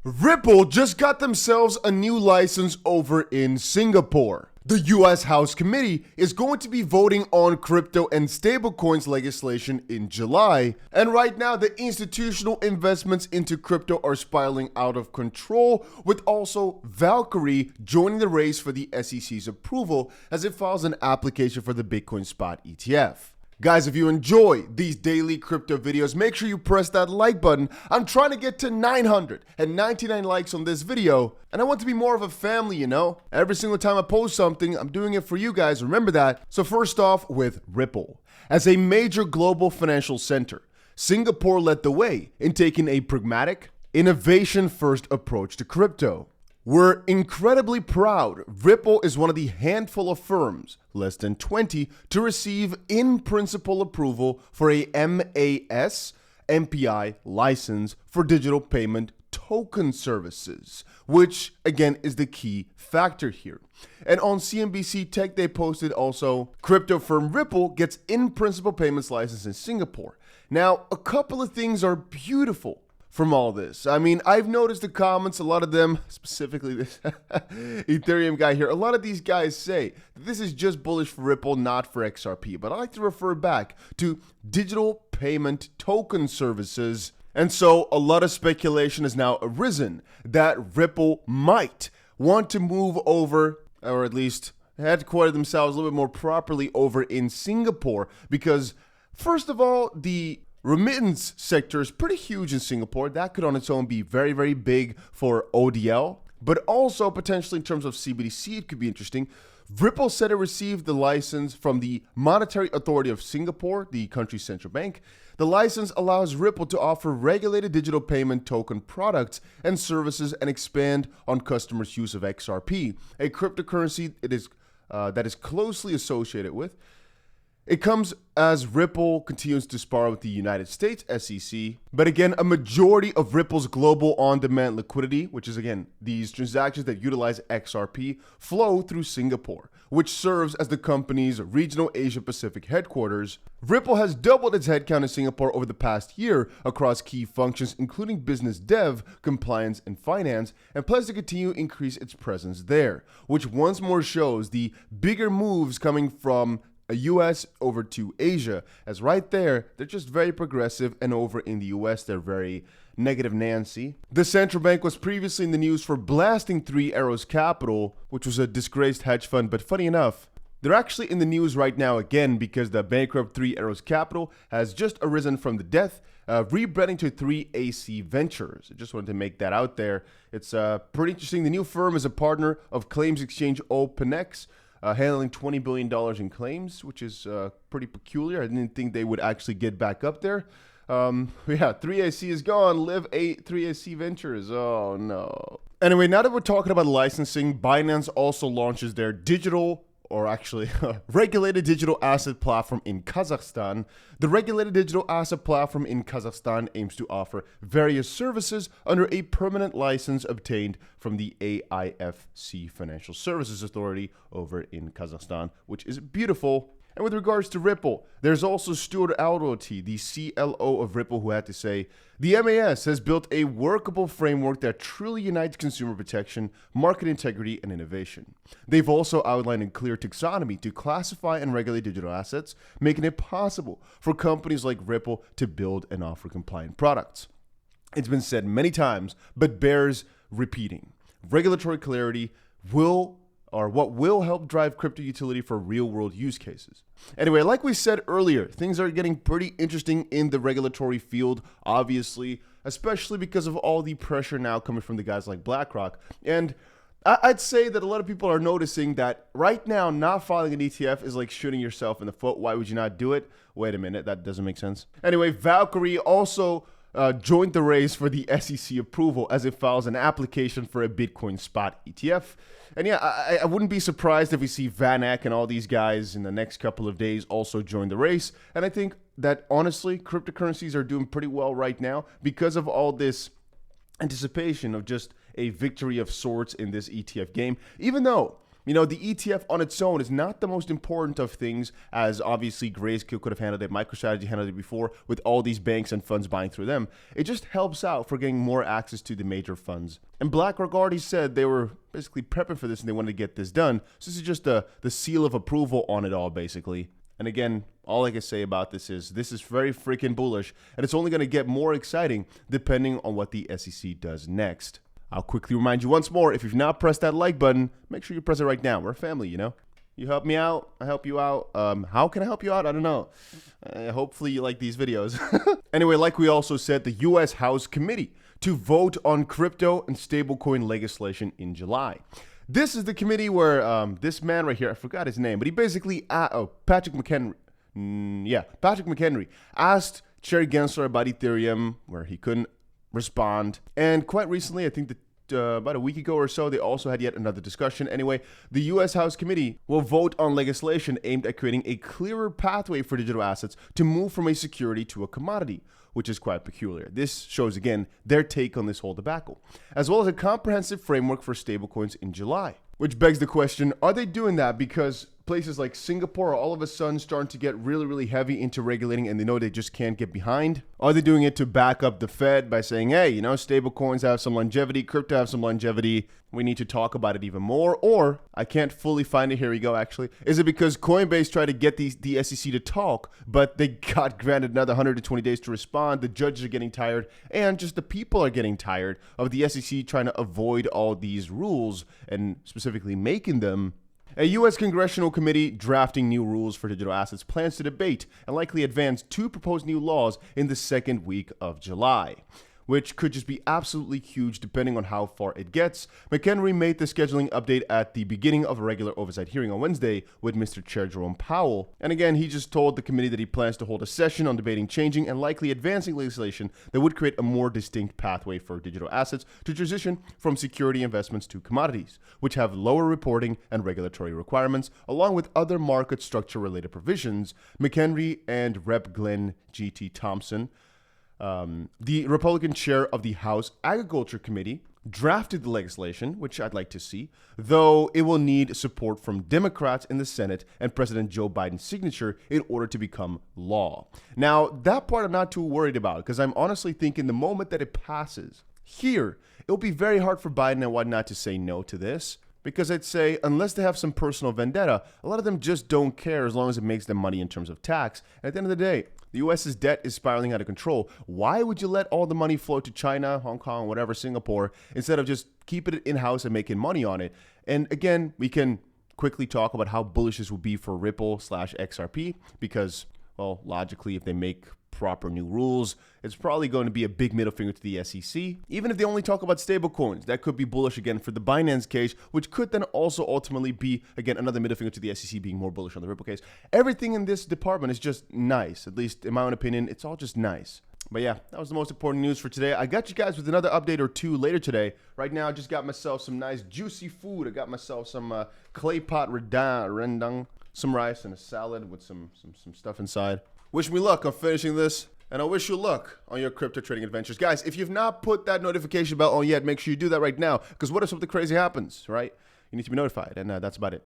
Ripple just got themselves a new license over in Singapore. The US House Committee is going to be voting on crypto and stablecoins legislation in July. And right now, the institutional investments into crypto are spiraling out of control, with also Valkyrie joining the race for the SEC's approval as it files an application for the Bitcoin spot ETF. Guys, if you enjoy these daily crypto videos, make sure you press that like button. I'm trying to get to 999 likes on this video, and I want to be more of a family, you know? Every single time I post something, I'm doing it for you guys, remember that. So first off, with Ripple. As a major global financial center, Singapore led the way in taking a pragmatic, innovation-first approach to crypto. We're incredibly proud. Ripple is one of the handful of firms, less than 20, to receive in-principle approval for a MAS MPI license for digital payment token services, which again is the key factor here. And on CNBC Tech, they posted also, crypto firm Ripple gets in-principle payments license in Singapore. Now, a couple of things are beautiful from all this. I mean, I've noticed the comments, a lot of them, specifically this Ethereum guy here, a lot of these guys say this is just bullish for Ripple, not for XRP. But I like to refer back to digital payment token services. And so a lot of speculation has now arisen that Ripple might want to move over, or at least headquarter themselves a little bit more properly over in Singapore, because first of all, the remittance sector is pretty huge in Singapore. That could on its own be very, very big for ODL, but also potentially in terms of CBDC, it could be interesting. Ripple said it received the license from the Monetary Authority of Singapore, the country's central bank. The license allows Ripple to offer regulated digital payment token products and services and expand on customers' use of XRP, a cryptocurrency that is closely associated with. It comes as Ripple continues to spar with the United States SEC. But again, a majority of Ripple's global on-demand liquidity, which is again, these transactions that utilize XRP, flow through Singapore, which serves as the company's regional Asia-Pacific headquarters. Ripple has doubled its headcount in Singapore over the past year across key functions, including business dev, compliance, and finance, and plans to continue to increase its presence there, which once more shows the bigger moves coming from a US over to Asia, as right there, they're just very progressive, and over in the US, they're very negative Nancy. The central bank was previously in the news for blasting Three Arrows Capital, which was a disgraced hedge fund, but funny enough, they're actually in the news right now again because the bankrupt Three Arrows Capital has just arisen from the death, rebranding to 3AC Ventures. I just wanted to make that out there. It's pretty interesting. The new firm is a partner of claims exchange OpenX, handling $20 billion in claims, which is pretty peculiar. I didn't think they would actually get back up there. Yeah, 3AC is gone. Live 3AC Ventures. Oh, no. Anyway, now that we're talking about licensing, Binance also launches their digital, or actually regulated digital asset platform in Kazakhstan. The regulated digital asset platform in Kazakhstan aims to offer various services under a permanent license obtained from the AIFC Financial Services Authority over in Kazakhstan, which is beautiful. And with regards to Ripple, there's also Stuart Alroty, the CLO of Ripple, who had to say, the MAS has built a workable framework that truly unites consumer protection, market integrity, and innovation. They've also outlined a clear taxonomy to classify and regulate digital assets, making it possible for companies like Ripple to build and offer compliant products. It's been said many times, but bears repeating. Regulatory clarity what will help drive crypto utility for real-world use cases. Anyway, like we said earlier, things are getting pretty interesting in the regulatory field, obviously, especially because of all the pressure now coming from the guys like BlackRock. And I'd say that a lot of people are noticing that right now, not filing an ETF is like shooting yourself in the foot. Why would you not do it? Wait a minute, that doesn't make sense. Anyway, Valkyrie also joined the race for the SEC approval as it files an application for a Bitcoin spot ETF. And yeah, I wouldn't be surprised if we see Van Eck and all these guys in the next couple of days also join the race. And I think that honestly, cryptocurrencies are doing pretty well right now because of all this anticipation of just a victory of sorts in this ETF game. Even though You know, the ETF on its own is not the most important of things, as obviously Grayscale could have handled it, MicroStrategy handled it before with all these banks and funds buying through them. It just helps out for getting more access to the major funds. And BlackRock already said they were basically prepping for this and they wanted to get this done. So this is just the seal of approval on it all, basically. And again, all I can say about this is very freaking bullish, and it's only going to get more exciting depending on what the SEC does next. I'll quickly remind you once more, if you've not pressed that like button, make sure you press it right now. We're a family, you know? You help me out, I help you out. How can I help you out? I don't know. Hopefully you like these videos. Anyway, like we also said, the U.S. House Committee to vote on crypto and stablecoin legislation in July. This is the committee where this man right here, I forgot his name, but he basically, Patrick McHenry. Patrick McHenry asked Chair Gensler about Ethereum, where he couldn't respond. And quite recently, I think that about a week ago or so, they also had yet another discussion. Anyway, the U.S. House Committee will vote on legislation aimed at creating a clearer pathway for digital assets to move from a security to a commodity, which is quite peculiar. This shows, again, their take on this whole debacle, as well as a comprehensive framework for stablecoins in July. Which begs the question, are they doing that because places like Singapore are all of a sudden starting to get really, really heavy into regulating and they know they just can't get behind? Are they doing it to back up the Fed by saying, hey, you know, stablecoins have some longevity, crypto have some longevity, we need to talk about it even more? Or, I can't fully find it, here we go actually, is it because Coinbase tried to get the SEC to talk, but they got granted another 120 days to respond, the judges are getting tired, and just the people are getting tired of the SEC trying to avoid all these rules and specifically making them. A U.S. congressional committee drafting new rules for digital assets plans to debate and likely advance 2 proposed new laws in the second week of July, which could just be absolutely huge depending on how far it gets. McHenry made the scheduling update at the beginning of a regular oversight hearing on Wednesday with Mr. Chair Jerome Powell. And again, he just told the committee that he plans to hold a session on debating changing and likely advancing legislation that would create a more distinct pathway for digital assets to transition from security investments to commodities, which have lower reporting and regulatory requirements, along with other market structure related provisions. McHenry and Rep. Glenn G.T. Thompson, the Republican chair of the House Agriculture Committee, drafted the legislation, which I'd like to see, though it will need support from Democrats in the Senate and President Joe Biden's signature in order to become law. Now, that part I'm not too worried about because I'm honestly thinking the moment that it passes here, it'll be very hard for Biden and whatnot to say no to this. Because I'd say, unless they have some personal vendetta, a lot of them just don't care as long as it makes them money in terms of tax. And at the end of the day, the U.S.'s debt is spiraling out of control. Why would you let all the money flow to China, Hong Kong, whatever, Singapore, instead of just keeping it in-house and making money on it? And again, we can quickly talk about how bullish this will be for Ripple/XRP because, well, logically, if they make proper new rules, it's probably going to be a big middle finger to the SEC. Even if they only talk about stablecoins, that could be bullish again for the Binance case, which could then also ultimately be, again, another middle finger to the SEC being more bullish on the Ripple case. Everything in this department is just nice. At least in my own opinion, it's all just nice. But yeah, that was the most important news for today. I got you guys with another update or two later today. Right now, I just got myself some nice juicy food. I got myself some clay pot rendang, some rice and a salad with some stuff inside. Wish me luck on finishing this, and I wish you luck on your crypto trading adventures. Guys, if you've not put that notification bell on yet, make sure you do that right now, because what if something crazy happens, right? You need to be notified, and that's about it.